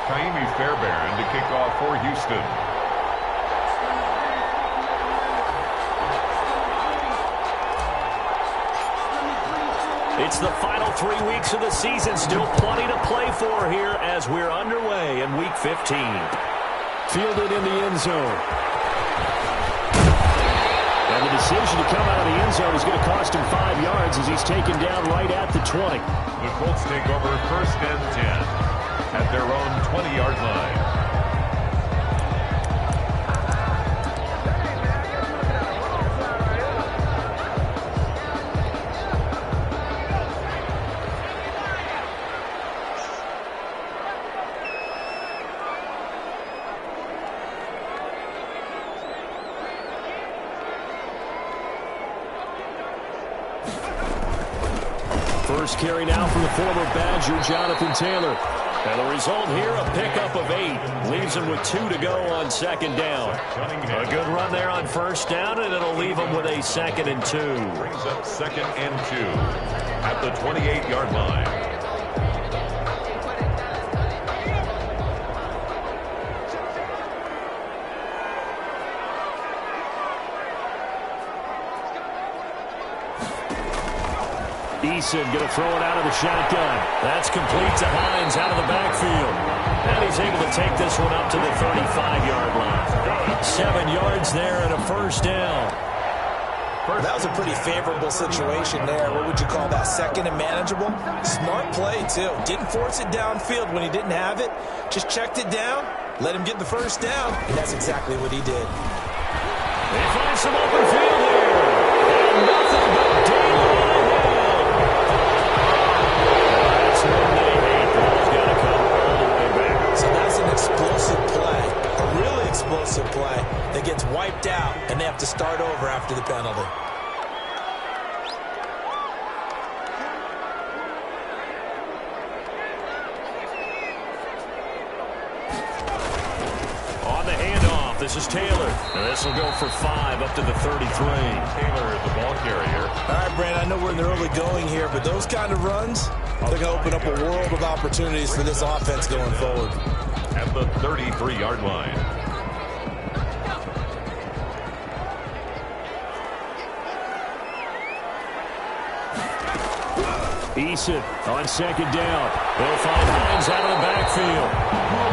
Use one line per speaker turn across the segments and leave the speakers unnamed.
Fairbairn to kick off for Houston.
It's the final 3 weeks of the season. Still plenty to play for here as we're underway in Week 15.
Fielded in the end zone. And the decision to come out of the end zone is going to cost him 5 yards as he's taken down right at the 20.
The Colts take over 1st and 10 at their own 20-yard line.
First carry now for the former Badger, Jonathan Taylor. And the result here, a pickup of 8. Leaves him with 2 to go on 2nd down.
A good run there on 1st down, and it'll leave him with a 2nd and 2.
Brings up 2nd and 2 at the 28-yard line.
Eason going to throw it out of the shotgun.
That's complete to Hines out of the backfield. And he's able to take this one up to the 35-yard line. 7 yards there and a 1st down.
That was a pretty favorable situation there. What would you call that? 2nd and manageable? Smart play, too. Didn't force it downfield when he didn't have it. Just checked it down, let him get the 1st down, and that's exactly what he did.
They find some open field here. And nothing but daylight ahead. That's when they hate. The ball's got to come all the way back.
So that's an explosive play, a really explosive play that gets wiped out, and they have to start over after the penalty.
On the handoff, this is Taylor. And this will go for 5 up to the 33.
Taylor, the ball carrier.
All right, Brandon, I know we're in the early going here, but those kind of runs, they're going to open up a world of opportunities for this offense going forward.
At the 33-yard line.
Eason on 2nd down.
They'll find Hines out of the backfield.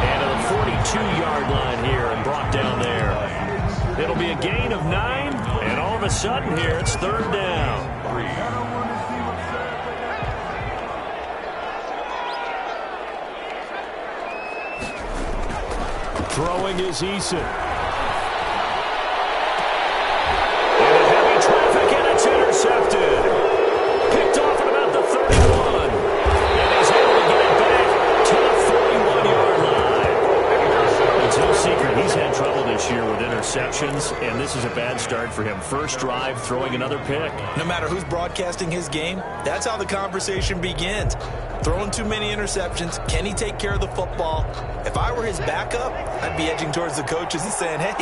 And to the 42-yard line here and brought down there. It'll be a gain of 9, and all of a sudden here it's 3rd down.
Throwing is Eason.
And heavy traffic, and it's intercepted. Picked off at about the 31. And he's able to get it back to the 41-yard line. It's no secret he's had trouble this year with interceptions, and this is a bad start for him. First drive, throwing another pick.
No matter who's broadcasting his game, that's how the conversation begins. Throwing too many interceptions. Can he take care of the football? If I were his backup, I'd be edging towards the coaches and saying, hey,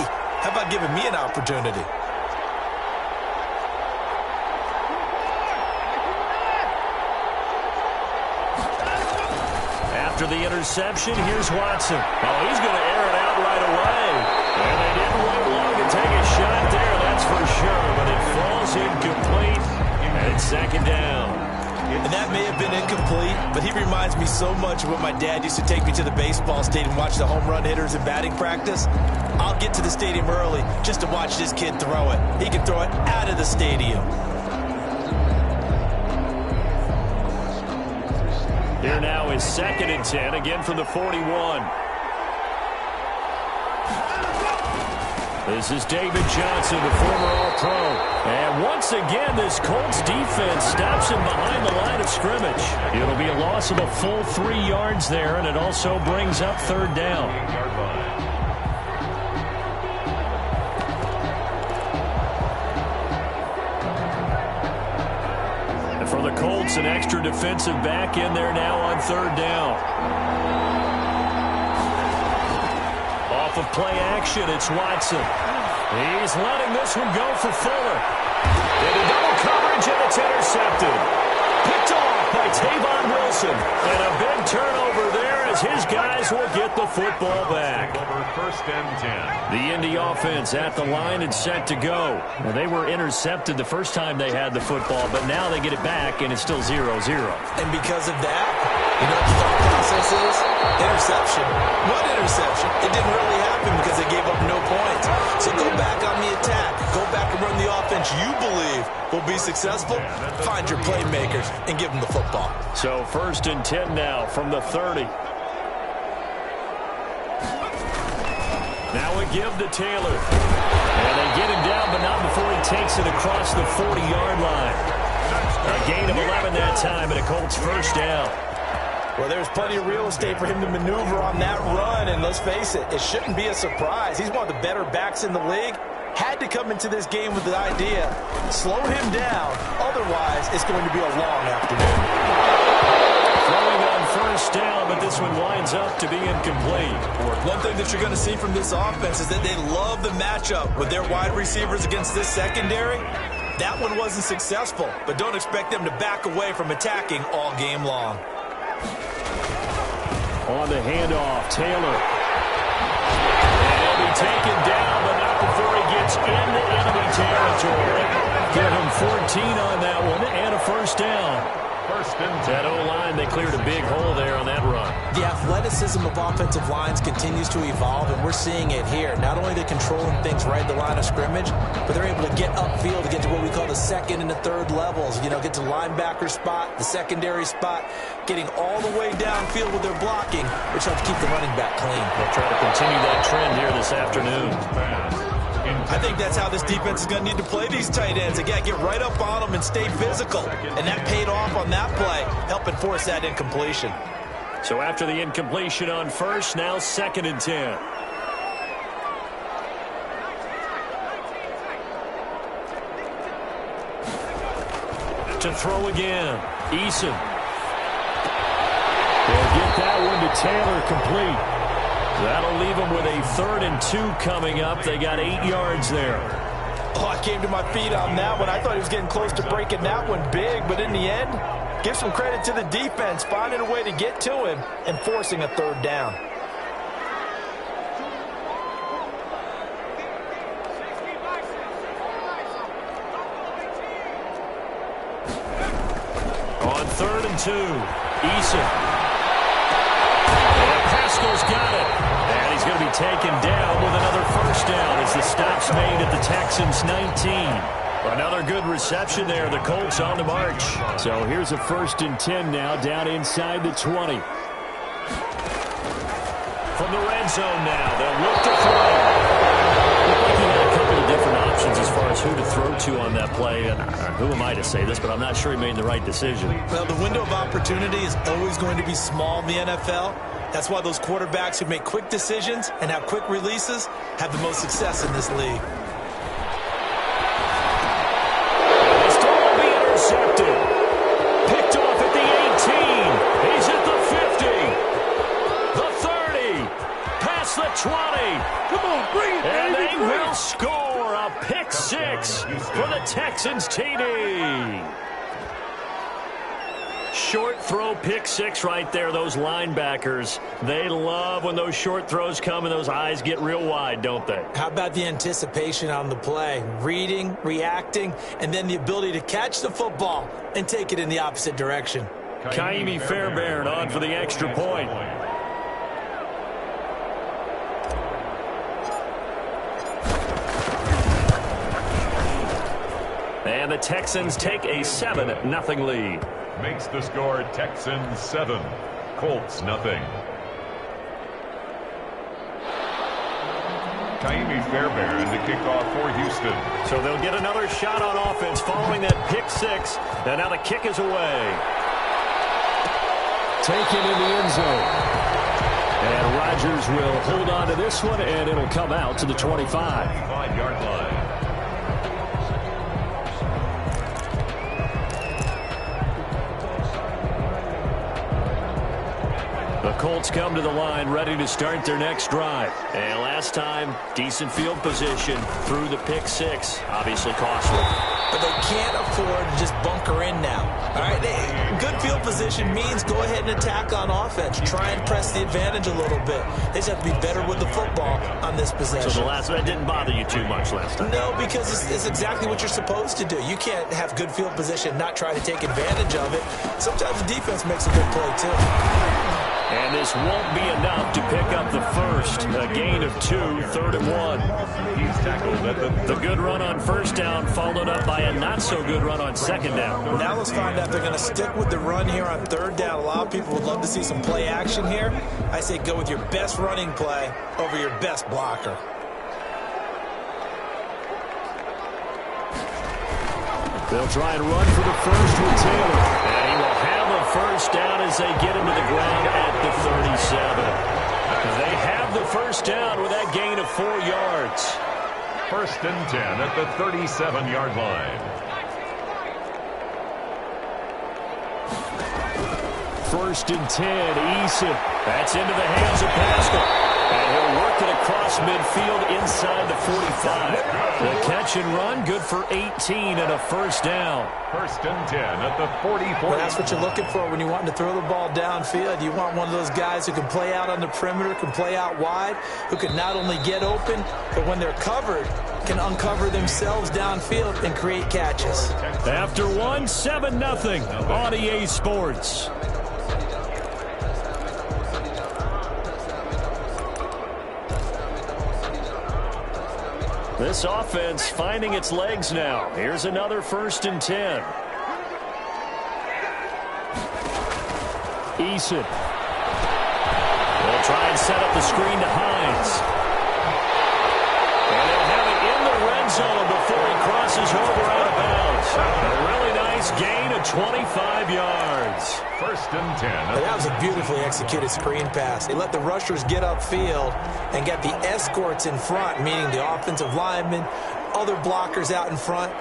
how about giving me an opportunity?
After the interception, here's Watson. Oh, he's going to air it out right away. And they didn't wait long to take a shot there, that's for sure. But it falls incomplete, and it's 2nd down.
And that may have been incomplete, but he reminds me so much of when my dad used to take me to the baseball stadium and watch the home run hitters in batting practice. I'll get to the stadium early just to watch this kid throw it. He can throw it out of the stadium.
Here now is 2nd and 10, again from the 41. This is David Johnson, the former All-Pro. And once again, this Colts defense stops him behind the line of scrimmage. It'll be a loss of a full 3 yards there, and it also brings up 3rd down. And for the Colts, an extra defensive back in there now on 3rd down. Off of play action, it's Watson. He's letting this one go for Fuller. Into double coverage, and it's intercepted. Picked off by Tavon Wilson. And a big turnover there
as his guys will get the football back.
Over 1st and 10.
The Indy offense at the line and set to go. Well, they were intercepted the first time they had the football, but now they get it back, and it's still 0-0.
And because of that, you know what the thought process is? Interception. What interception? It didn't really happen because they gave up no points. So go back on the attack. Go back and run the offense you believe will be successful. Find your playmakers and give them the football.
So 1st and 10 now from the 30. Now we give to Taylor. And they get him down, but not before he takes it across the 40-yard line. A gain of 11 that time, and a Colts 1st down.
Well, there's plenty of real estate for him to maneuver on that run, and let's face it, it shouldn't be a surprise. He's one of the better backs in the league. Had to come into this game with the idea, slow him down, otherwise it's going to be a long afternoon.
Throwing on 1st down, but this one winds up to be incomplete.
One thing that you're going to see from this offense is that they love the matchup with their wide receivers against this secondary. That one wasn't successful, but don't expect them to back away from attacking all game long.
On the handoff, Taylor. And he'll be taken down, but not before he gets into enemy territory. Give him 14 on that one and a 1st down.
1st and 10.
That O-line, they cleared a big hole there on that run.
The athleticism of offensive lines continues to evolve, and we're seeing it here. Not only are they controlling things right at the line of scrimmage, but they're able to get upfield to get to what we call the 2nd and the 3rd levels. You know, get to linebacker spot, the secondary spot, getting all the way downfield with their blocking, which helps keep the running back clean.
They'll try to continue that trend here this afternoon.
I think that's how this defense is going to need to play these tight ends. They got to get right up on them and stay physical. And that paid off on that play, helping force that incompletion.
So after the incompletion on 1st, now 2nd and 10. To throw again, Eason. They'll get that one to Taylor, complete. That'll leave them with a 3rd and 2 coming up. They got 8 yards there.
Oh, I came to my feet on that one. I thought he was getting close to breaking that one big, but in the end, give some credit to the defense, finding a way to get to him and forcing a 3rd down.
On 3rd and 2, Eason. Pascal's got it. And he's going to be taken down with another 1st down as the stop's made at the Texans' 19. Another good reception there. The Colts on the march. So here's a 1st and 10 now down inside the 20. From the red zone now, they'll look to throw. Looked like he had a couple of different options as far as who to throw to on that play. And who am I to say this, but I'm not sure he made the right decision.
Well, the window of opportunity is always going to be small in the NFL. That's why those quarterbacks who make quick decisions and have quick releases have the most success in this league.
This throw will be intercepted. Picked off at the 18. He's at the 50. The 30. Past the 20.
Come on, bring it,
And
baby.
they will score a pick 6 for the Texans TD. Short throw, pick 6 right there. Those linebackers, they love when those short throws come and those eyes get real wide, don't they?
How about the anticipation on the play? Reading, reacting, and then the ability to catch the football and take it in the opposite direction.
Kaimi Fairbairn on for the extra point. And the Texans take a 7-0 lead.
Makes the score Texans 7, Colts nothing. Kaimi Fairbairn to kick off for Houston.
So they'll get another shot on offense following that pick 6. And now the kick is away. Taken in the end zone. And Rodgers will hold on to this one, and it'll come out to the 25.
5-yard line.
The Colts come to the line ready to start their next drive. And last time, decent field position through the pick six. Obviously costly.
But they can't afford to just bunker in now. All right, good field position means go ahead and attack on offense. Try and press the advantage a little bit. They just have to be better with the football on this possession.
So the last one didn't bother you too much last time?
No, because it's exactly what you're supposed to do. You can't have good field position and not try to take advantage of it. Sometimes the defense makes a good play, too.
And this won't be enough to pick up the first. A gain of 2, 3rd and 1.
He's tackled at
the good run on first down followed up by a not-so-good run on second down.
Now let's find out if they're going to stick with the run here on 3rd down. A lot of people would love to see some play action here. I say go with your best running play over your best blocker.
They'll try and run for the first with Taylor. And he will have a first down as they get him to the ground at the 37. They have the first down with that gain of 4 yards.
1st and 10 at the 37-yard line.
1st and 10, Eason. That's into the hands of Pascal. And he'll work it across midfield inside the 45. The catch and run, good for 18 and a first down.
1st and 10 at the 44.
Well, that's what you're looking for when you want to throw the ball downfield. You want one of those guys who can play out on the perimeter, can play out wide, who can not only get open, but when they're covered, can uncover themselves downfield and create catches.
After one, 7-0 on EA Sports. This offense finding its legs now. Here's another 1st and 10. Eason. They'll try and set up the screen to Hines. And they'll have it in the red zone before he crosses over out of bounds. A really nice gain of 25 yards.
1st and 10.
That was a beautifully executed screen pass. They let the rushers get upfield and get the escorts in front, meaning the offensive linemen, other blockers out in front,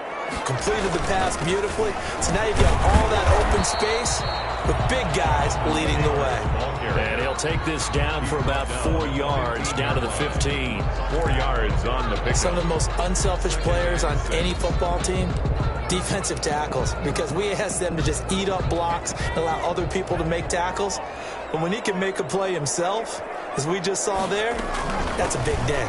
completed the pass beautifully. So now you've got all that open space with big guys leading the way.
And he'll take this down for about 4 yards, down to the 15.
4 yards on the pick.
Some of the most unselfish players on any football team, defensive tackles, because we ask them to just eat up blocks and allow other people to make tackles. But when he can make a play himself, as we just saw there, that's a big day.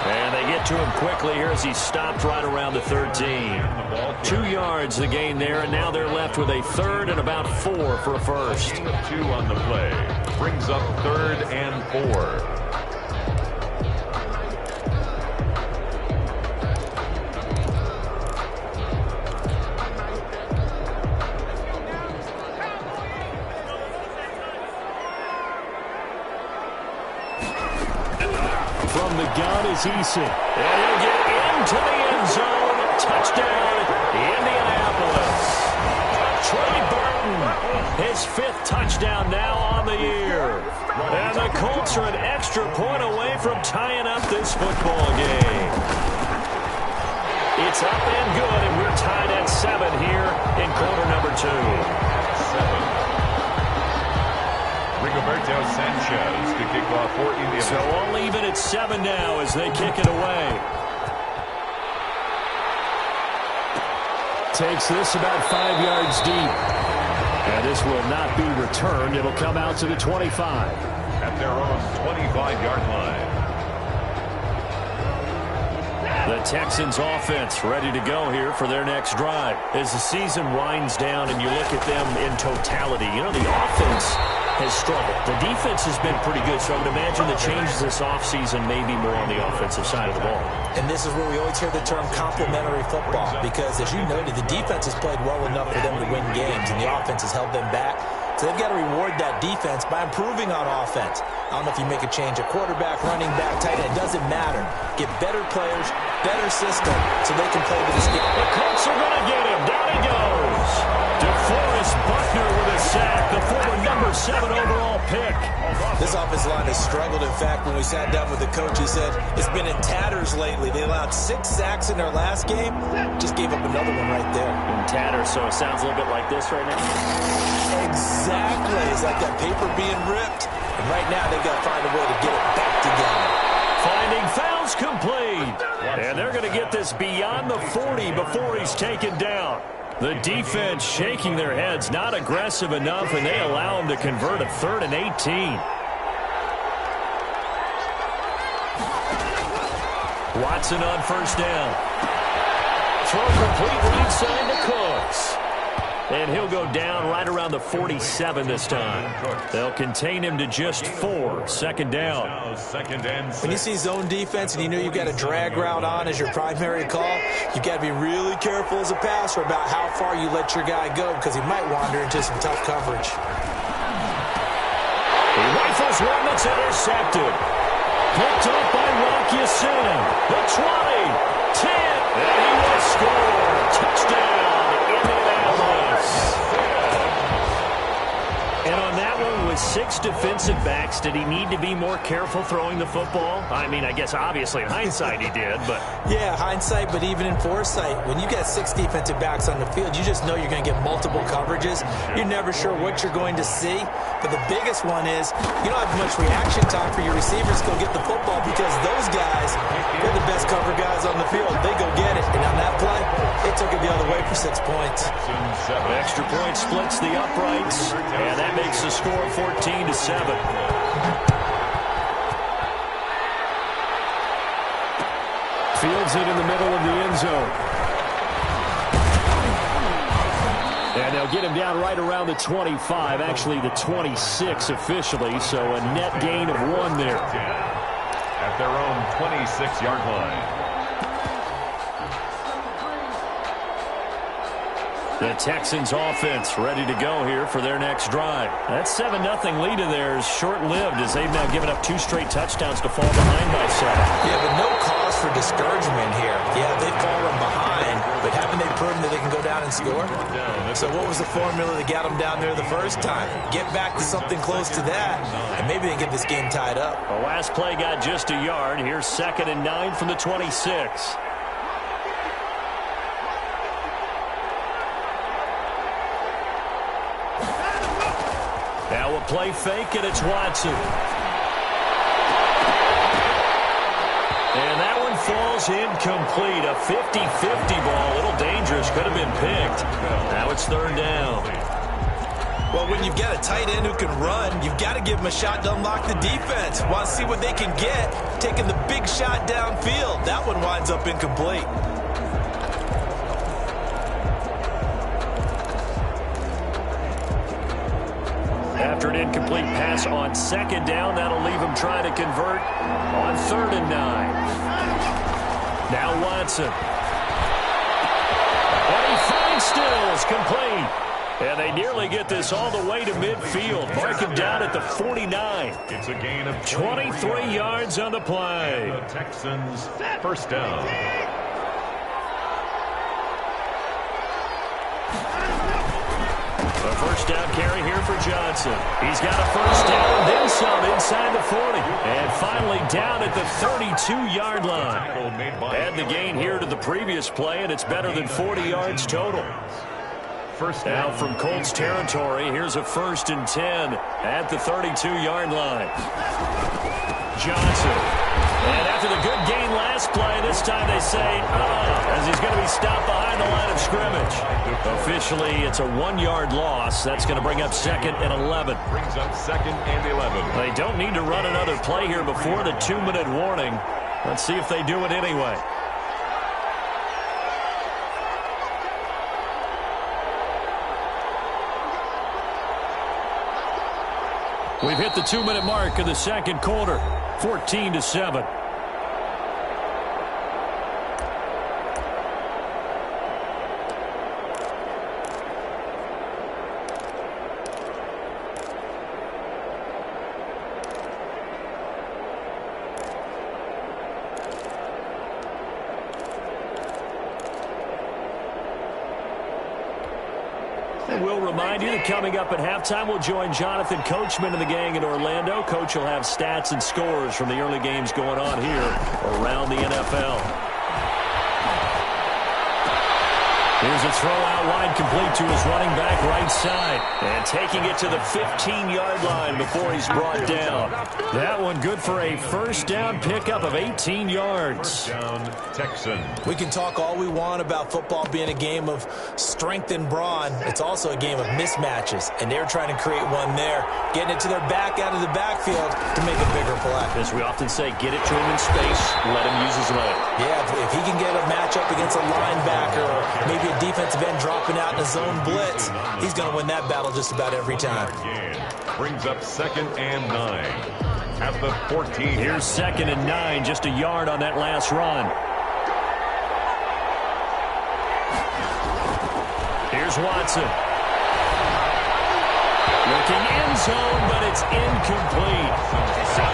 And they get to him quickly here as he stopped right around the 13. 2 yards the gain there, and now they're left with a 3rd and about 4 for a first.
2 on the play. Brings up 3rd and 4.
From the gun is Eason. And he'll get into the end zone. Touchdown, Indianapolis. Trey Burton, his 5th touchdown now on the year. And the Colts are an extra point away from tying up this football game. It's up and good, and we're tied at 7 here in quarter number 2.
7. Rigoberto Sanchez to kick off for Indiana.
So all even at 7 now as they kick it away. Takes this about 5 yards deep. And this will not be returned. It'll come out to the 25.
At their own 25-yard line.
The Texans offense ready to go here for their next drive. As the season winds down and you look at them in totality, you know, the offense has struggled. The defense has been pretty good, so I would imagine the changes this offseason may be more on the offensive side of the ball.
And this is where we always hear the term complementary football, because as you noted, the defense has played well enough for them to win games, and the offense has held them back. So they've got to reward that defense by improving on offense. I don't know if you make a change at quarterback, running back, tight end. It doesn't matter. Get better players, better system, so they can play to this game.
The Colts are going to get him. Down he goes. DeForest Buckner with a sack. The former number 7 overall pick.
This offensive line has struggled. In fact, when we sat down with the coach, he said it's been in tatters lately. They allowed 6 sacks in their last game. Just gave up another one right there.
In tatters, so it sounds a little bit like this right now.
Exactly. It's like that paper being ripped. And right now, they've got to find a way to get it back together.
Finding fouls complete. And they're going to get this beyond the 40 before he's taken down. The defense shaking their heads, not aggressive enough, and they allow him to convert a 3rd and 18. Watson on first down. Throw complete right side to Cooks. And he'll go down right around the 47 this time. They'll contain him to just 4. Second down.
When you see zone defense and you know you've got a drag route on as your primary call, you've got to be really careful as a passer about how far you let your guy go because he might wander into some tough coverage.
He rifles one that's intercepted. Picked up by Rocky Sin. The 20, 10, and he will score. Touchdown, Indianapolis. And on that one, with 6 defensive backs, did he need to be more careful throwing the football? I mean, I guess obviously in hindsight he did, but...
Yeah, hindsight, but even in foresight, when you got 6 defensive backs on the field, you just know you're going to get multiple coverages. You're never sure what you're going to see. But the biggest one is you don't have much reaction time for your receivers to go get the football because those guys, they're the best cover guys on the field. They go get it. And on that play, they took it the other way for 6 points.
Extra point splits the uprights, and that makes the score 14-7. Fields it in the middle of the end zone. And they'll get him down right around the 25, actually the 26 officially, so a net gain of 1 there.
At their own 26-yard line.
The Texans offense ready to go here for their next drive. That 7-0 lead of theirs short-lived as they've now given up 2 straight touchdowns to fall behind by 7.
Yeah, but no cause for discouragement here. Yeah, they've fallen behind, but haven't they proven that they can go down and score? So what was the formula that got them down there the first time? Get back to something close to that, and maybe they get this game tied up.
The last play got just a yard. Here's 2nd and 9 from the 26. Now a play fake, and it's Watson. And that one falls incomplete. A 50-50 ball. A little dangerous. Could have been picked. Now it's 3rd down.
Well, when you've got a tight end who can run, you've got to give him a shot to unlock the defense. Want to see what they can get, taking the big shot downfield. That one winds up incomplete.
After an incomplete pass on 2nd down, that'll leave him trying to convert on 3rd and 9. Now Watson. And he finds Stills, complete. And they nearly get this all the way to midfield. Mark him down at the 49.
It's a gain of
23 yards on the play.
The Texans first down.
A first down carry here for Johnson. He's got a first down, then some inside the 40. And finally down at the 32-yard line. Add the gain here to the previous play, and it's better than 40 yards total.
First
Now
down
from Colts territory, here's a 1st and 10 at the 32-yard line. Johnson. And after the good gain last play, this time they say, as he's going to be stopped behind the line of scrimmage. Officially, it's a 1-yard loss. That's going to bring up 2nd and 11.
brings up 2nd and 11.
They don't need to run another play here before the 2-minute warning. Let's see if they do it anyway. We've hit the 2-minute mark of the 2nd quarter. 14-7. will remind you that coming up at halftime, we'll join Jonathan Coachman and the gang in Orlando. Coach will have stats and scores from the early games going on here around the NFL. Here's a throw out wide, complete to his running back right side. And taking it to the 15-yard line before he's brought down. That one good for a first down pickup of 18 yards.
First down, Texan.
We can talk all we want about football being a game of strength and brawn. It's also a game of mismatches, and they're trying to create one there, getting it to their back out of the backfield to make a bigger play.
As we often say, get it to him in space, let him use his leg.
Yeah, if he can get a matchup against a linebacker or maybe a defensive end dropping out in a zone blitz, he's going to win that battle just about every time.
Brings up 2nd and 9 at the 14.
Here's 2nd and 9, just a yard on that last run. Here's Watson. Looking end zone, but it's incomplete.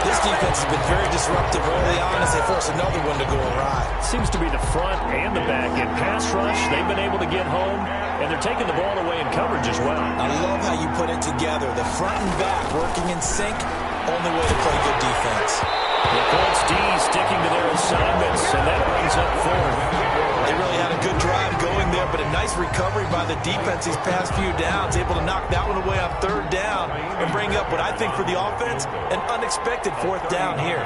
This defense has been very disruptive early on as they force another one to go awry.
Seems to be the front and the back end pass rush. They've been able to get home, and they're taking the ball away in coverage as well.
I love how you put it together. The front and back working in sync, only way to play good defense.
The Colts D sticking to their assignments, and that brings up 4th.
They really had a good drive going there, but a nice recovery by the defense these past few downs, able to knock that one away on 3rd down and bring up what I think for the offense, an unexpected 4th down here.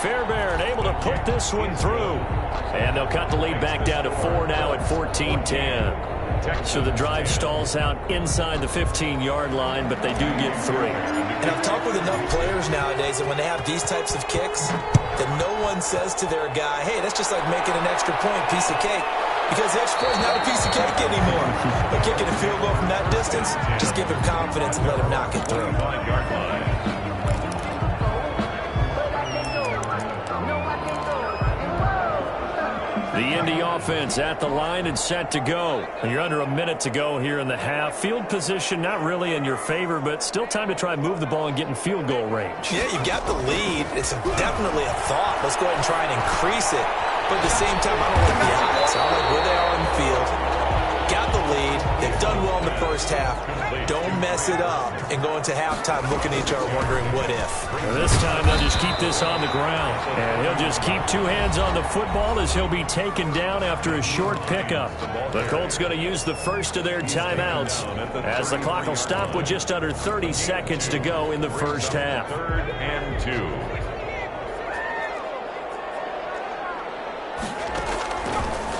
Fairbairn able to put this one through. And they'll cut the lead back down to 4 now at 14-10. So the drive stalls out inside the 15-yard line, but they do get 3.
And I've talked with enough players nowadays that when they have these types of kicks, that no one says to their guy, hey, that's just like making an extra point, piece of cake. Because the extra point is not a piece of cake anymore. But kicking a field goal from that distance, just give him confidence and let him knock it through.
5-yard line.
The Indy offense at the line and set to go. And you're under a minute to go here in the half. Field position not really in your favor, but still time to try and move the ball and get in field goal range.
Yeah, you've got the lead. It's definitely a thought. Let's go ahead and try and increase it. But at the same time, I don't like the odds. I like where they are on the field. Got the lead. They've done well in the first half. Don't mess it up and go into halftime looking at each other wondering what if.
This time they'll just keep this on the ground. And he'll just keep 2 hands on the football as he'll be taken down after a short pickup. The Colts going to use the first of their timeouts as the clock will stop with just under 30 seconds to go in the first half.
3rd and 2.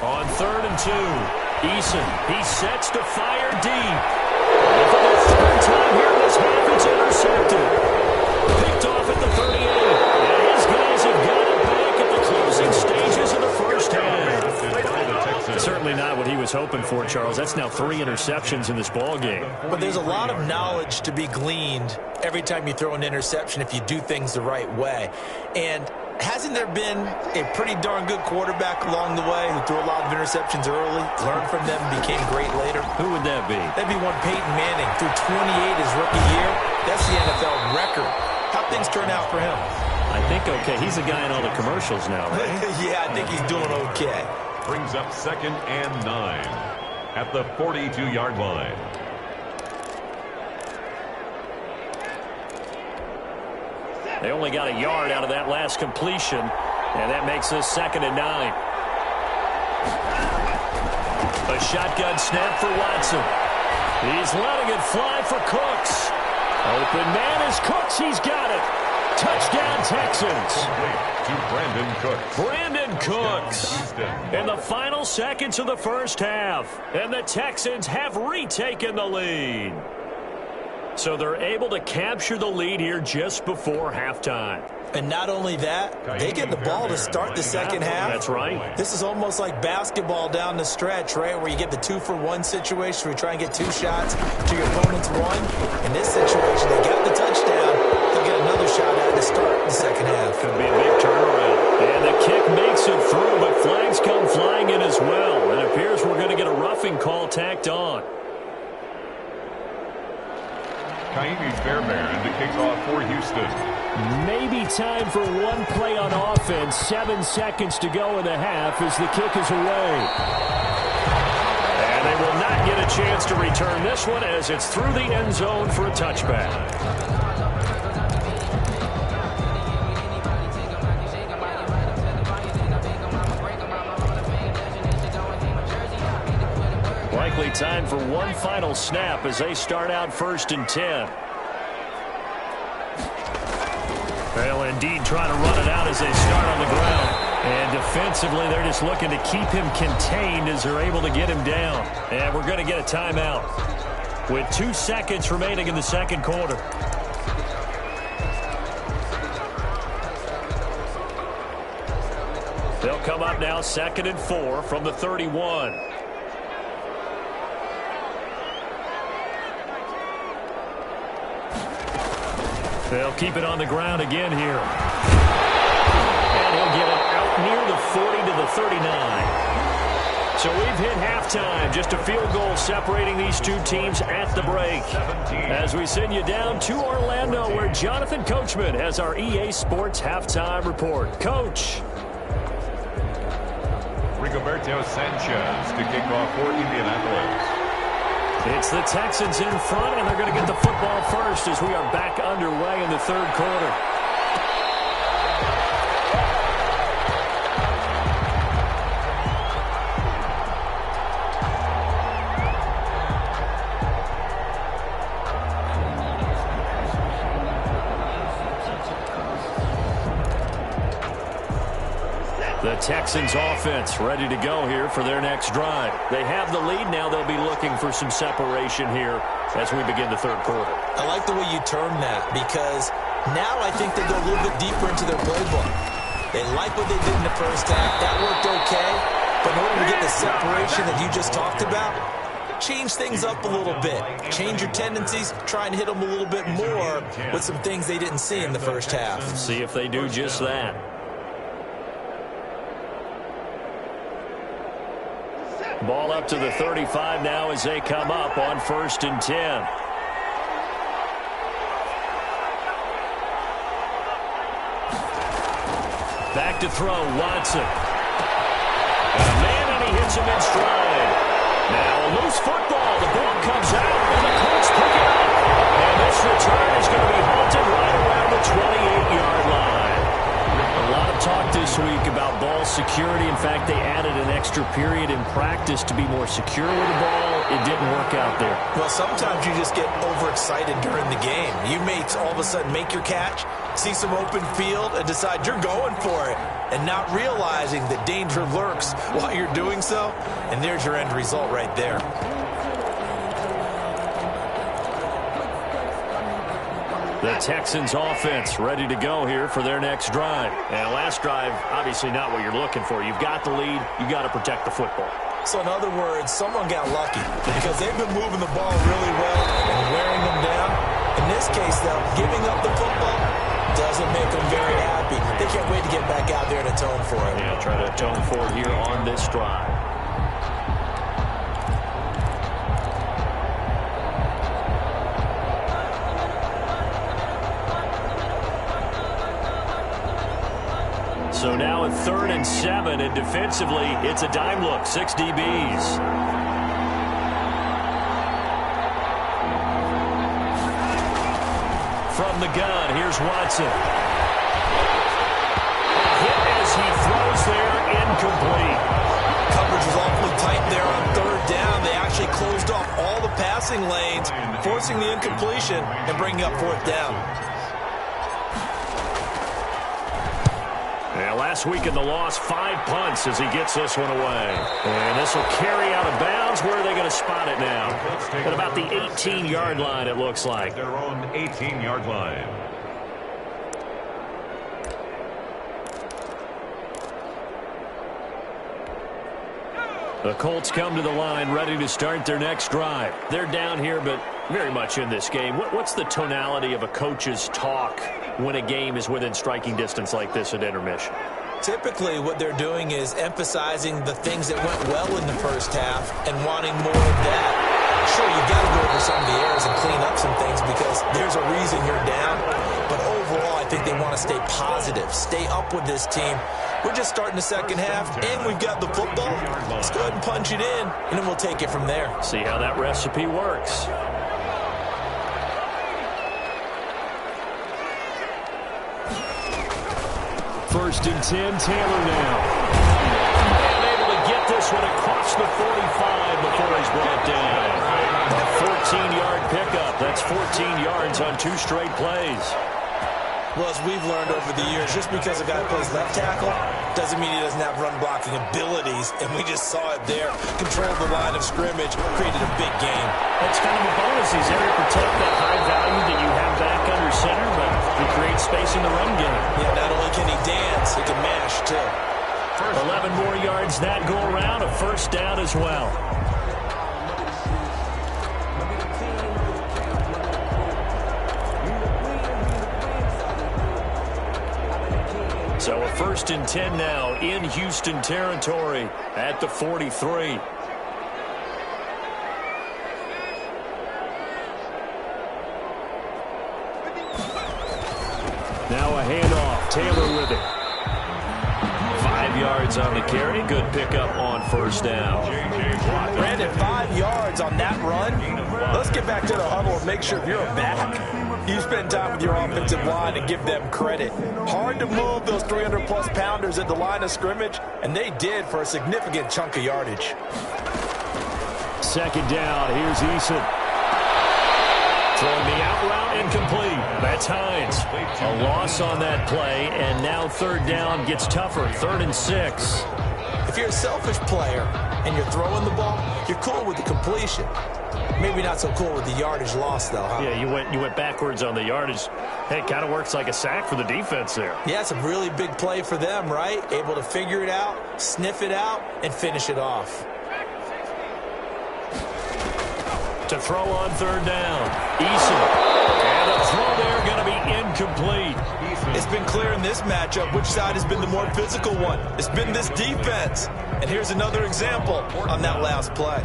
On 3rd and 2. Eason, he sets to fire deep. And for the 3rd time here in this half, it's intercepted. Picked off at the 38. And his guys have got it back at the closing stages of the first half. Certainly not what he was hoping for, Charles. That's now 3 interceptions in this ball game.
But there's a lot of knowledge to be gleaned every time you throw an interception if you do things the right way. And hasn't there been a pretty darn good quarterback along the way who threw a lot of interceptions early, learned from them, and became great later?
Who would that be?
That'd be one Peyton Manning. Threw 28 his rookie year. That's the NFL record. How'd things turn out for him?
I think okay. He's the guy in all the commercials now, right?
Yeah, I think he's doing okay.
Brings up 2nd and 9 at the 42-yard line.
They only got a yard out of that last completion, and that makes this 2nd and 9. A shotgun snap for Watson. He's letting it fly for Cooks. Open man is Cooks. He's got it. Touchdown, Texans.
To Brandon Cooks.
Brandon Cooks in the final seconds of the first half. And the Texans have retaken the lead. So they're able to capture the lead here just before halftime.
And not only that, they get the ball to start the second half.
That's right.
This is almost like basketball down the stretch, right, where you get the 2-for-1 situation where you try and get 2 shots to your opponent's 1. In this situation, they got the touchdown. They'll get another shot at to start the second half.
Could be a big turnaround. And the kick makes it through, but flags come flying in as well. It appears we're going to get a roughing call tacked on.
Kaimi Fairbairn to kick off for Houston.
Maybe time for one play on offense. 7 seconds to go in the half as the kick is away. And they will not get a chance to return this one as it's through the end zone for a touchback. Likely time for one final snap as they start out 1st and 10. Well, indeed, trying to run it out as they start on the ground. And defensively, they're just looking to keep him contained as they're able to get him down. And we're going to get a timeout with 2 seconds remaining in the second quarter. They'll come up now 2nd and 4 from the 31. They'll keep it on the ground again here. And he'll get it out near the 40 to the 39. So we've hit halftime. Just a field goal separating these two teams at the break. As we send you down to Orlando, where Jonathan Coachman has our EA Sports halftime report. Coach.
Rigoberto Sanchez to kick off for Indianapolis.
It's the Texans in front, and they're going to get the football first as we are back underway in the third quarter. The Texans offense ready to go here for their next drive. They have the lead. Now they'll be looking for some separation here as we begin the third quarter.
I like the way you term that because now I think they go a little bit deeper into their playbook. They like what they did in the first half. That worked okay. But in order to get the separation that you just talked about, change things up a little bit. Change your tendencies. Try and hit them a little bit more with some things they didn't see in the first half.
See if they do just that. Ball up to the 35 now as they come up on 1st and 10. Back to throw, Watson. Man, and he hits him in stride. Now a loose football. The ball comes out, and the Colts pick it up. And this return is going to be halted right around the 28-yard line. A lot of talk this week about ball security. In fact, they added an extra period in practice to be more secure with the ball. It didn't work out there.
Well, sometimes you just get overexcited during the game. You may all of a sudden make your catch, see some open field, and decide you're going for it, and not realizing that danger lurks while you're doing so. And there's your end result right there.
The Texans offense ready to go here for their next drive. And last drive, obviously not what you're looking for. You've got the lead. You've got to protect the football.
So in other words, someone got lucky because they've been moving the ball really well and wearing them down. In this case, though, giving up the football doesn't make them very happy. They can't wait to get back out there and atone for it.
Yeah, try to atone for it here on this drive. So now at 3rd and 7, and defensively, it's a dime look, 6 DBs. From the gun, here's Watson. A hit as he throws there, incomplete.
Coverage was awfully tight there on 3rd down. They actually closed off all the passing lanes, forcing the incompletion and bringing up 4th down.
Last week in the loss, 5 punts as he gets this one away. And this will carry out of bounds. Where are they going to spot it now? At about the 18-yard line, it looks like.
Their own 18-yard line.
The Colts come to the line ready to start their next drive. They're down here, but very much in this game. What's the tonality of a coach's talk when a game is within striking distance like this at intermission?
Typically, what they're doing is emphasizing the things that went well in the first half and wanting more of that. Sure, you got to go over some of the errors and clean up some things because there's a reason you're down. But overall, I think think they want to stay positive, stay up with this team. We're just starting the second half, and we've got the football. Let's go ahead and punch it in, and then we'll take it from there.
See how that recipe works. First and 10, Taylor now. And able to get this one across the 45 before he's brought down. A 14-yard pickup. That's 14 yards on 2 straight plays.
Well, as we've learned over the years, just because a guy plays left tackle doesn't mean he doesn't have run-blocking abilities, and we just saw it there. Controlled the line of scrimmage, created a big game.
That's kind of a bonus. He's there to protect that high value that you have back under center, but he creates space in the run game.
Yeah, not only can he dance, he can mash, too.
11 more yards that go around, a first down as well. So a first and 10 now in Houston territory at the 43. Now a handoff. Taylor with it. 5 yards on the carry. Good pickup on first down.
Brandon, 5 yards on that run. Let's get back to the huddle and make sure if you're a back, you spend time with your offensive line and give them credit. Hard to move those 300-plus pounders at the line of scrimmage, and they did for a significant chunk of yardage.
Second down. Here's Eason. Throwing the out route incomplete. That's Hines. A loss on that play, and now third down gets tougher. 3rd and 6.
If you're a selfish player and you're throwing the ball, you're cool with the completion. Maybe not so cool with the yardage loss, though, huh?
Yeah, you went backwards on the yardage. Hey, it kind of works like a sack for the defense there.
Yeah, it's a really big play for them, right? Able to figure it out, sniff it out, and finish it off.
To throw on third down. Eason. And a throw there going to be incomplete.
It's been clear in this matchup which side has been the more physical one. It's been this defense. And here's another example on that last play.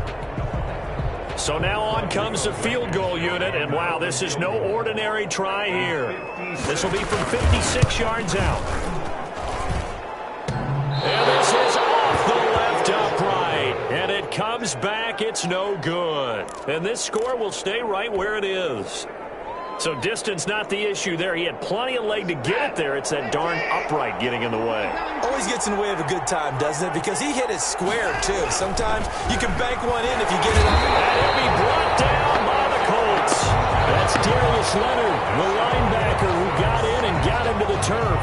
So now on comes the field goal unit, and wow, this is no ordinary try here. This will be from 56 yards out. And this is off the left upright, and it comes back. It's no good. And this score will stay right where it is. So distance not the issue there. He had plenty of leg to get it there. It's that darn upright getting in the way.
Always gets in the way of a good time, doesn't it? Because he hit it square, too. Sometimes you can bank one in if you get it on.
And he'll be brought down by the Colts. That's Darius Leonard, the linebacker who got in and got him to the turf.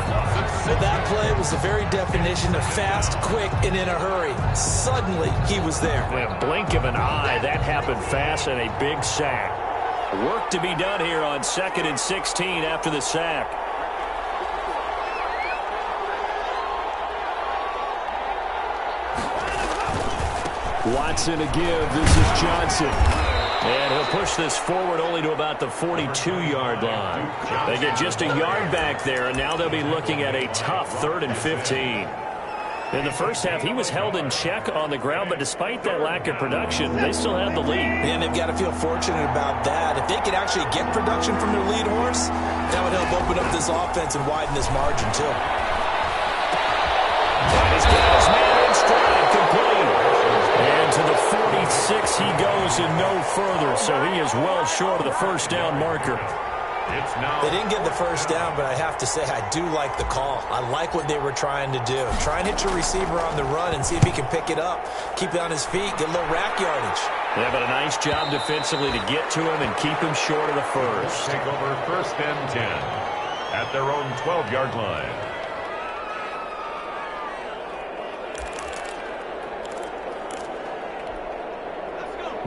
Well, that play was the very definition of fast, quick, and in a hurry. Suddenly, he was there.
In a blink of an eye, that happened fast, and a big sack. Work to be done here on 2nd and 16 after the sack. Watson to give. This is Johnson. And he'll push this forward only to about the 42-yard line. They get just a yard back there, and now they'll be looking at a tough 3rd and 15. In the first half, he was held in check on the ground, but despite that lack of production, they still have the lead.
And they've got to feel fortunate about that. If they could actually get production from their lead horse, that would help open up this offense and widen this margin, too.
And he's got his man in stride, complete. And to the 46 he goes and no further, so he is well short of the first down marker.
They didn't get the first down, but I have to say I do like the call. I like what they were trying to do. Try and hit your receiver on the run and see if he can pick it up. Keep it on his feet, get a little rack yardage.
Yeah, but a nice job defensively to get to him and keep him short of the first.
Take over 1st and 10 at their own 12-yard line.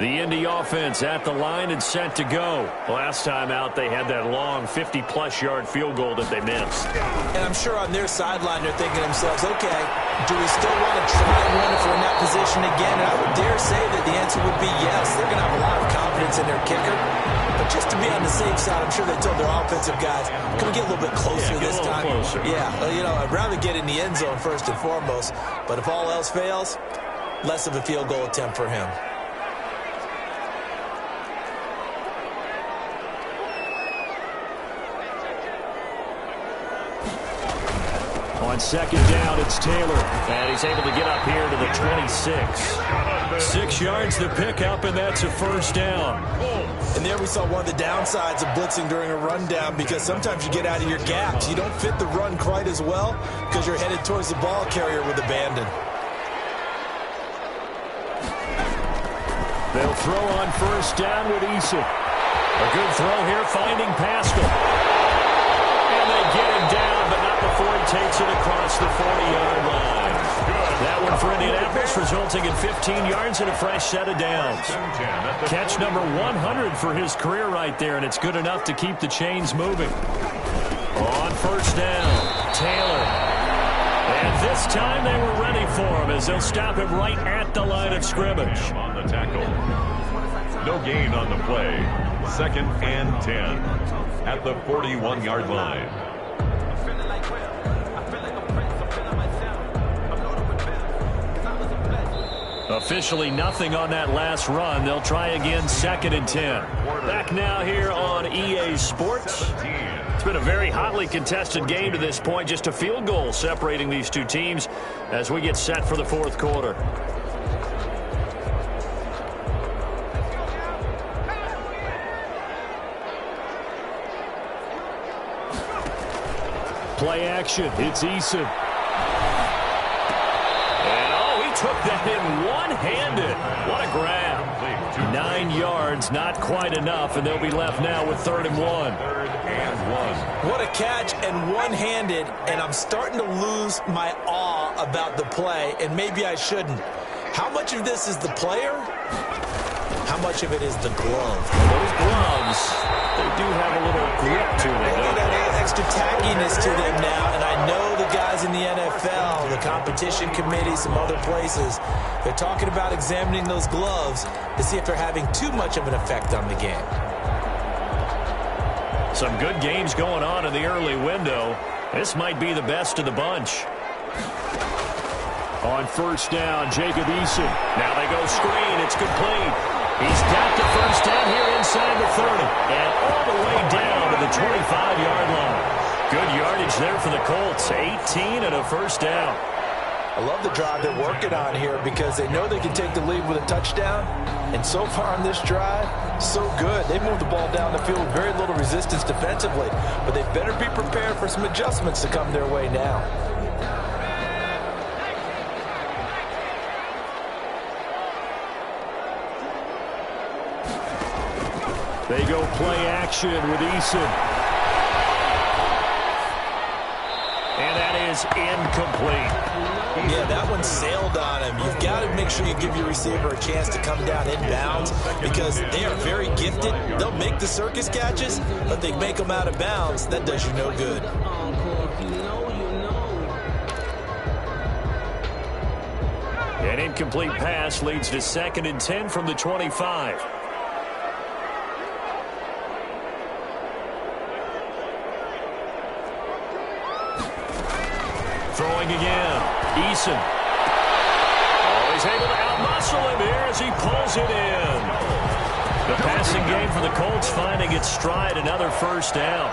The Indy offense at the line and set to go. Last time out, they had that long 50-plus yard field goal that they missed.
And I'm sure on their sideline, they're thinking to themselves, okay, do we still want to try one if we're in that position again? And I would dare say that the answer would be yes. They're going to have a lot of confidence in their kicker. But just to be on the safe side, I'm sure they told their offensive guys, can we get a little bit closer this time?
Closer.
Yeah, you know, I'd rather get in the end zone first and foremost. But if all else fails, less of a field goal attempt for him.
On second down, it's Taylor. And he's able to get up here to the 26. 6 yards to pick up, and that's a first down.
And there we saw one of the downsides of blitzing during a rundown, because sometimes you get out of your gaps. You don't fit the run quite as well because you're headed towards the ball carrier with abandon.
They'll throw on first down with Eason. A good throw here, finding Pascal. And they get him down, but not before he takes it across the 40-yard line. That one for Indianapolis, resulting in 15 yards and a fresh set of downs. Catch number 100 for his career right there, and it's good enough to keep the chains moving. On first down, Taylor. And this time they were ready for him as they'll stop him right at the line of scrimmage.
On the tackle. No gain on the play. 2nd and 10 at the 41-yard line.
Officially nothing on that last run. They'll try again 2nd and 10. Back now here on EA Sports. It's been a very hotly contested game to this point. Just a field goal separating these two teams as we get set for the 4th quarter. Play action. It's Eason. And oh, he took that in one-handed. What a grab. 9 yards, not quite enough, and they'll be left now with 3rd and 1.
3rd and 1.
What a catch, and one-handed, and I'm starting to lose my awe about the play, and maybe I shouldn't. How much of this is the player? How much of it is the glove?
Those gloves, they do have a little grip to them.
They got a little extra tackiness to them now, and I know the guys in the NFL, the competition committee, some other places, they're talking about examining those gloves to see if they're having too much of an effect on the game.
Some good games going on in the early window. This might be the best of the bunch. On first down, Jacob Eason. Now they go screen. It's complete. He's got the first down here inside the 30. And all the way down to the 25-yard line. Good yardage there for the Colts. 18 and a first down.
I love the drive they're working on here because they know they can take the lead with a touchdown. And so far on this drive, so good. They moved the ball down the field with very little resistance defensively. But they better be prepared for some adjustments to come their way now.
They go play action with Eason. And that is incomplete.
Yeah, that one sailed on him. You've got to make sure you give your receiver a chance to come down inbounds because they are very gifted. They'll make the circus catches, but they make them out of bounds. That does you no good.
An incomplete pass leads to 2nd and 10 from the 25. Throwing again. Eason. Oh, he's able to outmuscle him here as he pulls it in. The passing game for the Colts finding its stride. Another first down.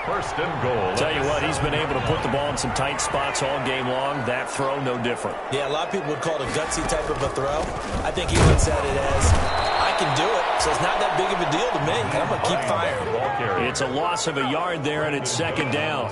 1st and goal.
Tell you what, he's been able to put the ball in some tight spots all game long. That throw, no different.
Yeah, a lot of people would call it a gutsy type of a throw. I think he looks at it as, I can do it, so it's not that big of a deal to me. I'm going to keep firing.
It's a loss of a yard there, and it's 2nd down.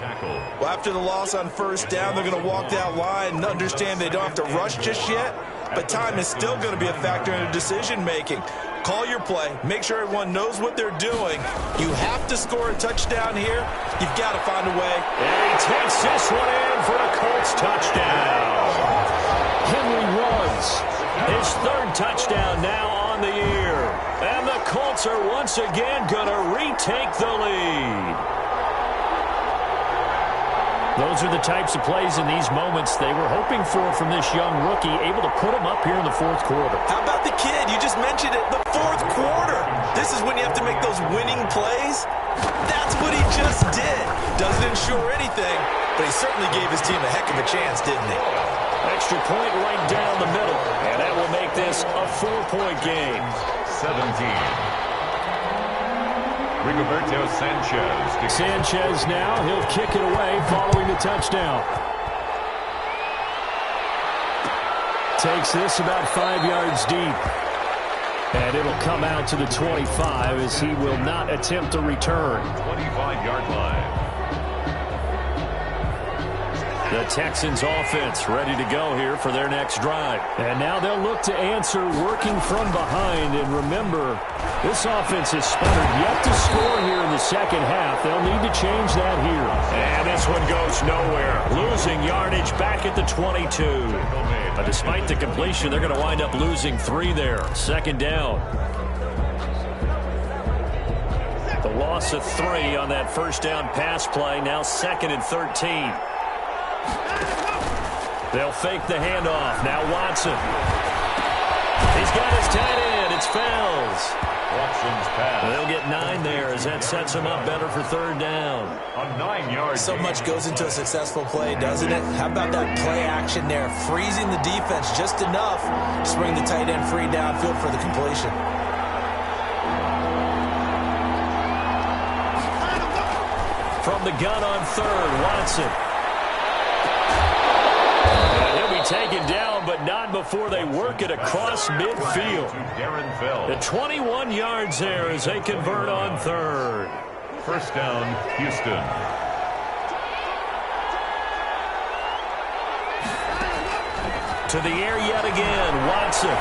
Well, after the loss on first down, they're going to walk that line and understand they don't have to rush just yet, but time is still going to be a factor in their decision-making. Call your play. Make sure everyone knows what they're doing. You have to score a touchdown here. You've got to find a way.
And he takes this one in for a Colts touchdown. Henry runs. His 3rd touchdown now on the year. And the Colts are once again going to retake the lead. Those are the types of plays in these moments they were hoping for from this young rookie, able to put him up here in the 4th quarter.
How about the kid? You just mentioned it, the 4th quarter. This is when you have to make those winning plays. That's what he just did. Doesn't ensure anything, but he certainly gave his team a heck of a chance, didn't he?
Extra point right down the middle, and that will make this a 4-point game.
17. Rigoberto Sanchez.
Sanchez now, he'll kick it away following the touchdown. takes this about 5 yards deep. And it'll come out to the 25 as he will not attempt a return.
25-yard line.
The Texans offense ready to go here for their next drive. And now they'll look to answer working from behind. And remember, this offense has sputtered yet to score here in the second half. They'll need to change that here. And this one goes nowhere. Losing yardage back at the 22. But despite the completion, they're going to wind up losing 3 there. Second down. The loss of 3 on that first down pass play. Now 2nd and 13. They'll fake the handoff. Now Watson. He's got his tight end. It's Fells.
Watson's pass.
They'll get 9 there as that sets them up better for third down.
A 9-yard
So much goes into a successful play, doesn't it? How about that play action there? Freezing the defense just enough to bring the tight end free downfield for the completion.
From the gun on 3rd, Watson. Taken down, but not before they work it across midfield. The 21 yards there as they convert on 3rd.
First down, Houston.
To the air yet again, Watson.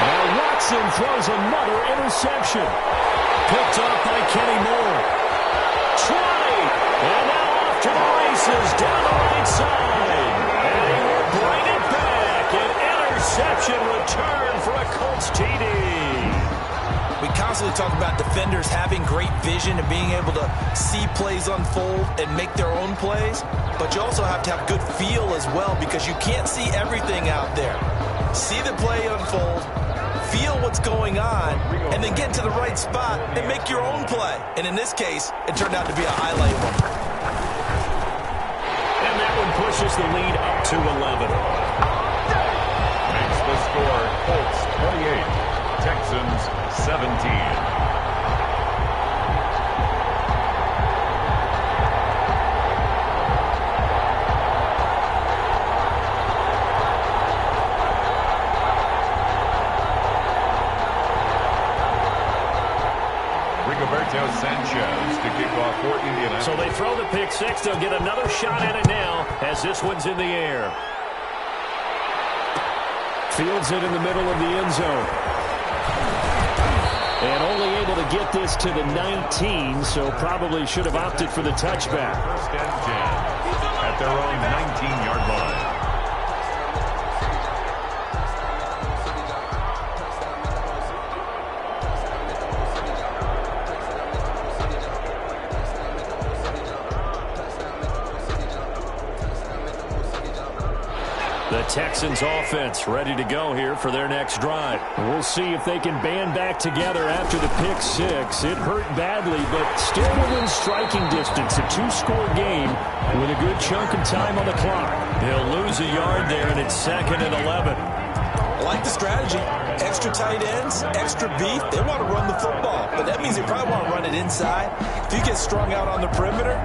Now Watson throws another interception. Picked up by Kenny Moore. 20, and now off to the races down the right side. Bring it back. An interception return for a Colts TD.
We constantly talk about defenders having great vision and being able to see plays unfold and make their own plays. But you also have to have good feel as well because you can't see everything out there. See the play unfold, feel what's going on, and then get to the right spot and make your own play. And in this case, it turned out to be a highlight one.
Pushes the lead up to 11.
Makes the score Colts 28, Texans 17. Sanchez to kick off for Indianapolis.
So they throw the pick 6. They'll get another shot at it now as this one's in the air. Fields it in the middle of the end zone. And only able to get this to the 19, so probably should have opted for the touchback.
First and 10 at their own 19-yard line.
The Texans offense ready to go here for their next drive. We'll see if they can band back together after the pick 6. It hurt badly, but still within striking distance. A 2-score game with a good chunk of time on the clock. They'll lose a yard there, and it's 2nd and 11.
I like the strategy. Extra tight ends, extra beef. They want to run the football, but that means they probably want to run it inside. If you get strung out on the perimeter,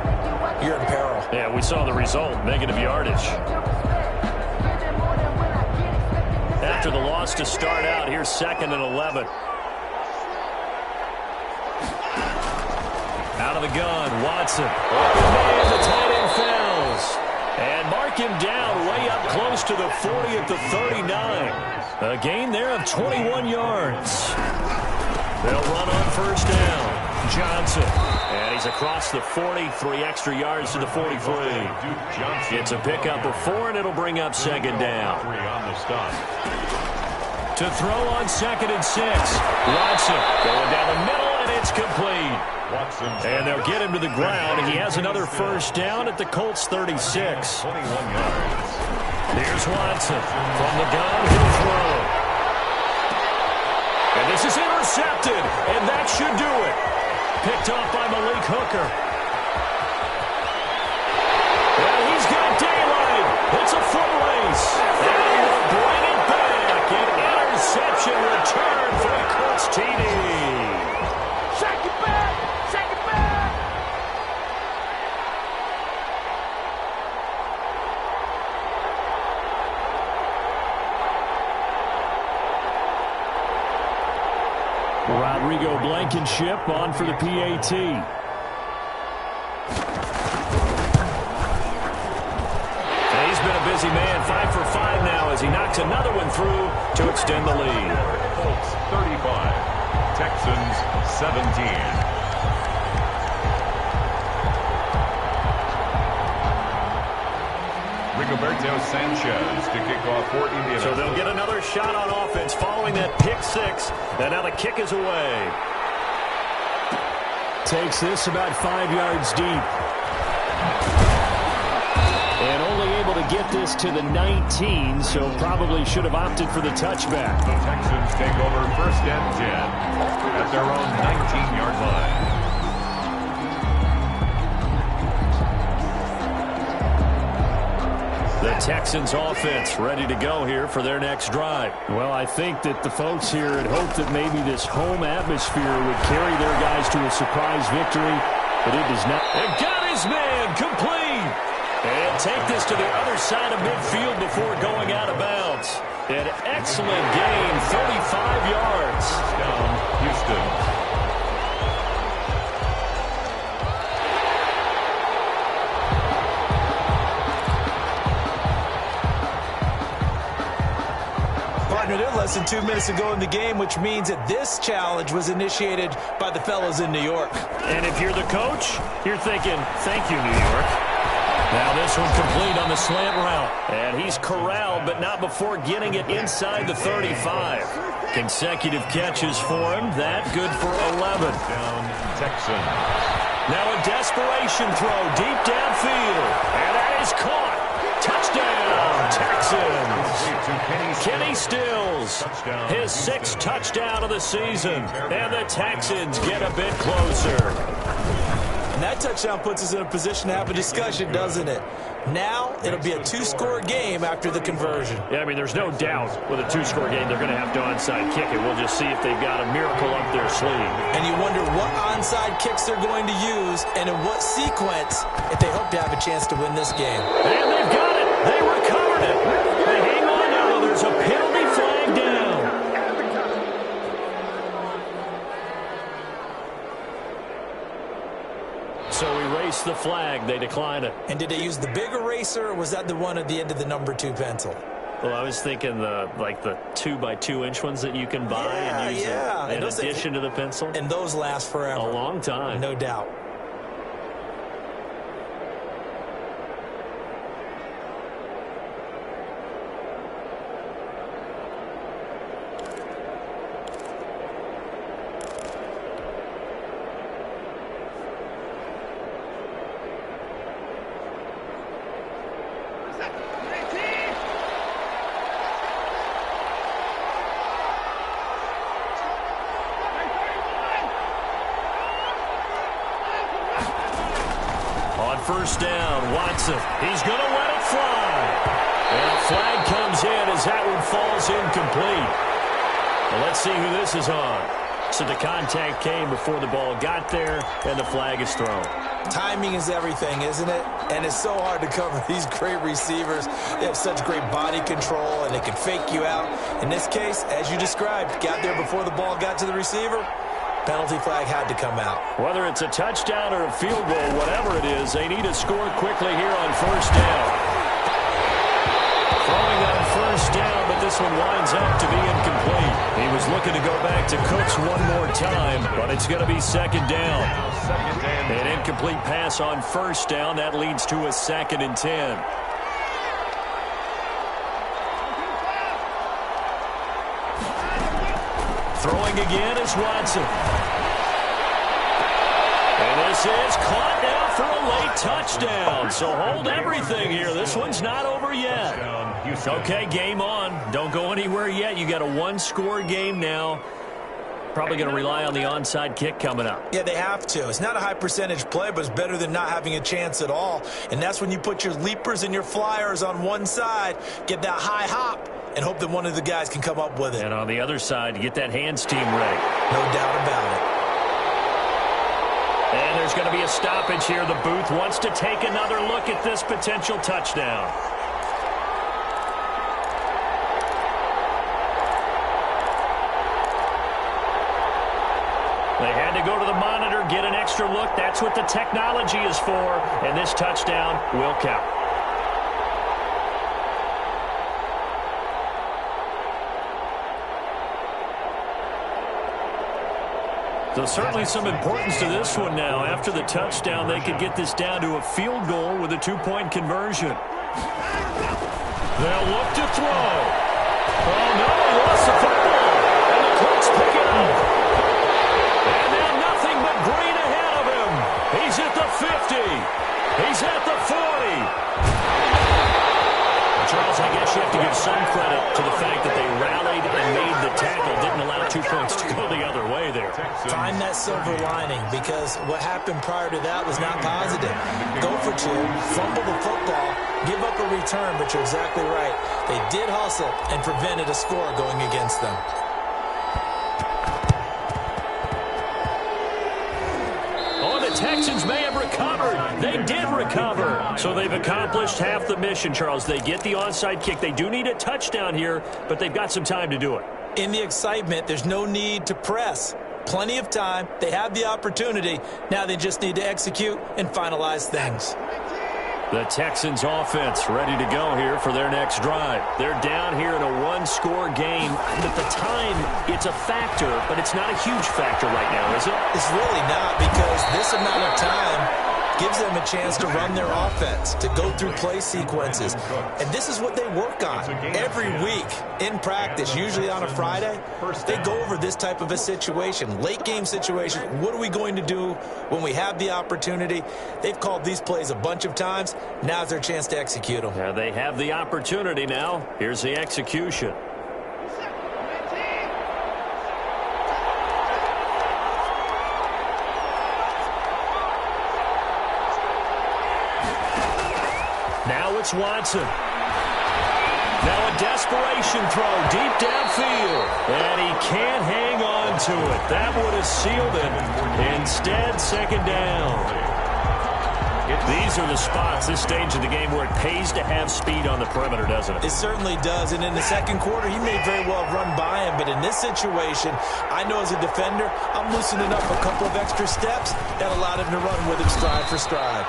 you're in peril.
Yeah, we saw the result, negative yardage. After the loss to start out, here's 2nd and 11. Out of the gun, Watson. Open man, the tight end Fells. And mark him down way up close to the 40 at the 39. A gain there of 21 yards. They'll run on first down. Johnson. And he's across the 40, 3 extra yards to the 43. It's a pickup of 4, and it'll bring up 2nd down. To throw on 2nd and 6. Watson going down the middle, and it's complete. And they'll get him to the ground. He has another first down at the Colts 36.
21 yards.
Here's Watson. From the gun, he'll throw. And this is intercepted, and that should do it. Picked off by Malik Hooker. And he's got daylight. It's a foot race. And we'll bring it back. An interception return for the Colts TD.
Shake it back. Shake it back.
Rodrigo Blankenship on for the PAT. He's been a busy man, 5 for 5 now as he knocks another one through to extend the lead.
Colts 35, Texans 17. Rigoberto Sanchez to kick off for Indianapolis.
So they'll get another shot on offense following that pick six. And now the kick is away. Takes this about 5 yards deep. And only able to get this to the 19, so probably should have opted for the touchback.
The Texans take over 1st and 10 at their own 19-yard line.
The Texans offense ready to go here for their next drive. Well, I think that the folks here had hoped that maybe this home atmosphere would carry their guys to a surprise victory, but it does not. And got his man complete. And take this to the other side of midfield before going out of bounds. An excellent gain, 35 yards.
Down, Houston.
They're less than 2 minutes ago in the game, which means that this challenge was initiated by the fellas in New York.
And if you're the coach, you're thinking, thank you, New York. Now this one complete on the slant route. And he's corralled, but not before getting it inside the 35. Consecutive catches for him. That good for 11.
Down, Texans.
Now a desperation throw deep downfield. And that is caught. Touchdown, Texans. Kenny Stills, his 6th touchdown of the season. And the Texans get a bit closer.
And that touchdown puts us in a position to have a discussion, doesn't it? Now it'll be a 2-score game after the conversion.
Yeah, I mean, there's no doubt with a 2-score game they're going to have to onside kick it. We'll just see if they've got a miracle up their sleeve.
And you wonder what onside kicks they're going to use and in what sequence if they hope to have a chance to win this game.
And they've got it. They recovered it. They hang on now. There's a penalty flag down. So erase the flag. They decline it.
And did they use the big eraser, or was that the one at the end of the number 2 pencil?
Well, I was thinking the 2x2-inch ones that you can buy and use in addition to the pencil.
And those last forever.
A long time.
No doubt.
First down, Watson. He's going to let it fly. And a flag comes in as that one falls incomplete. Well, let's see who this is on. So the contact came before the ball got there, and the flag is thrown.
Timing is everything, isn't it? And it's so hard to cover these great receivers. They have such great body control, and they can fake you out. In this case, as you described, got there before the ball got to the receiver. Penalty flag had to come out.
Whether it's a touchdown or a field goal, whatever it is, they need to score quickly here on first down. Throwing on first down, but this one winds up to be incomplete. He was looking to go back to Cooks one more time, but it's going to be second down. An incomplete pass on first down. That leads to a 2nd and 10. Throwing again is Watson. And this is caught now for a late touchdown. So hold everything here. This one's not over yet. Okay, game on. Don't go anywhere yet. You got a 1-score game now. Probably going to rely on the onside kick coming up.
Yeah, they have to. It's not a high percentage play, but it's better than not having a chance at all. And that's when you put your leapers and your flyers on one side, get that high hop, and hope that one of the guys can come up with it.
And on the other side, get that hands team ready.
No doubt about it.
And there's going to be a stoppage here. The booth wants to take another look at this potential touchdown. had to go to the monitor, get an extra look. That's what the technology is for, and this touchdown will count. So certainly some importance to this one now. After the touchdown, they could get this down to a field goal with a two-point conversion. They'll look to throw. Oh, no, he lost the football. And the Colts pick it up. And now nothing but green ahead of him. He's at the 50. He's at the 40. Charles, I guess you have to give some credit to the fact that they rallied and made the tackle. Didn't allow 2 points to go the other way there.
Find that silver lining, because what happened prior to that was not positive. Go for two, fumble the football, give up a return, but you're exactly right. They did hustle and prevented a score going against them.
Oh, the Texans may have recovered. They did recover. So they've accomplished half the mission, Charles. They get the onside kick. They do need a touchdown here, but they've got some time to do it.
In the excitement, there's no need to press. Plenty of time. They have the opportunity. Now they just need to execute and finalize things.
The Texans offense ready to go here for their next drive. They're down here in a one-score game. And at the time, it's a factor, but it's not a huge factor right now, is it?
It's really not, because this amount of time gives them a chance to run their offense, to go through play sequences. And this is what they work on every week in practice, usually on a Friday. They go over this type of a situation, late game situation. What are we going to do when we have the opportunity? They've called these plays a bunch of times. Now's their chance to execute them.
Yeah, they have the opportunity now. Here's the execution. Now it's Watson. Now a desperation throw deep downfield. And he can't hang on to it. That would have sealed it. Instead, second down. These are the spots, this stage of the game, where it pays to have speed on the perimeter, doesn't it?
It certainly does. And in the second quarter, he may very well have run by him. But in this situation, I know as a defender, I'm loosening up a couple of extra steps that allowed him to run with him stride for stride.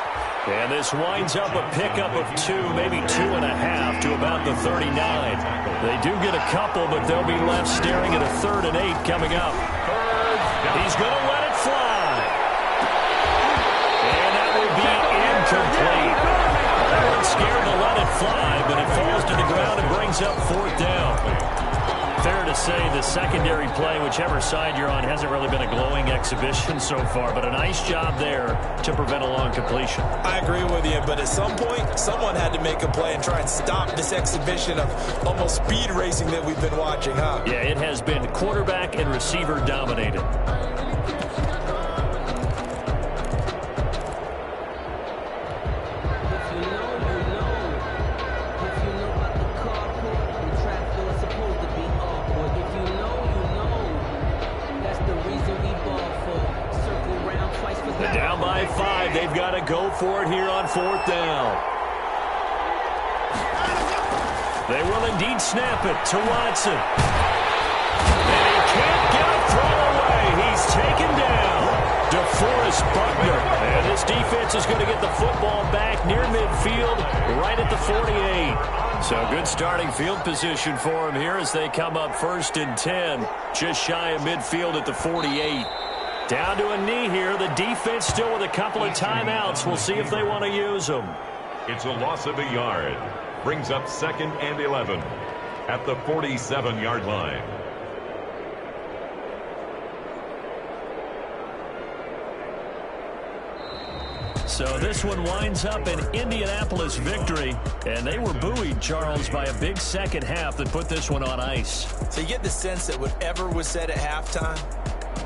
And this winds up a pickup of 2, maybe 2.5 to about the 39. They do get a couple, but they'll be left staring at a 3rd and 8 coming up. He's going to let it fly. And that will be incomplete. Everyone's scared to let it fly, but it falls to the ground and brings up 4th down. Fair to say the secondary play, whichever side you're on, hasn't really been a glowing exhibition so far, but a nice job there to prevent a long completion.
I agree with you, but at some point, someone had to make a play and try and stop this exhibition of almost speed racing that we've been watching, huh?
Yeah, it has been quarterback and receiver dominated. Down by 5. They've got to go for it here on 4th down. They will indeed snap it to Watson. And he can't get a throw away. He's taken down. DeForest Buckner. And this defense is going to get the football back near midfield, right at the 48. So good starting field position for him here as they come up 1st and 10. Just shy of midfield at the 48. Down to a knee here. The defense still with a couple of timeouts. We'll see if they want to use them.
It's a loss of a yard. Brings up 2nd and 11 at the 47-yard line.
So this one winds up an Indianapolis victory, and they were buoyed, Charles, by a big second half that put this one on ice.
So you get the sense that whatever was said at halftime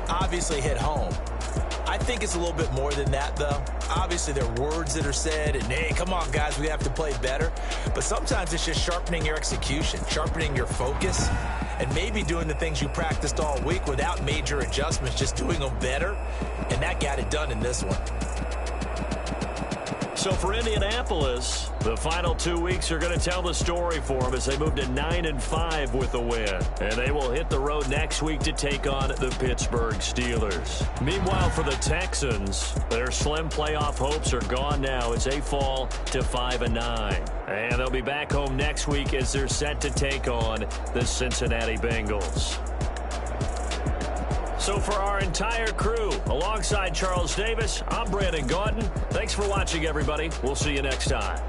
obviously hit home. I think it's a little bit more than that, though. Obviously, there are words that are said, and, hey, come on, guys, we have to play better. But sometimes it's just sharpening your execution, sharpening your focus, and maybe doing the things you practiced all week without major adjustments, just doing them better, and that got it done in this one.
So for Indianapolis, the final 2 weeks are going to tell the story for them as they move to 9-5 with a win. And they will hit the road next week to take on the Pittsburgh Steelers. Meanwhile, for the Texans, their slim playoff hopes are gone now as they fall to 5-9. And they'll be back home next week as they're set to take on the Cincinnati Bengals. So for our entire crew, alongside Charles Davis, I'm Brandon Gaudin. Thanks for watching, everybody. We'll see you next time.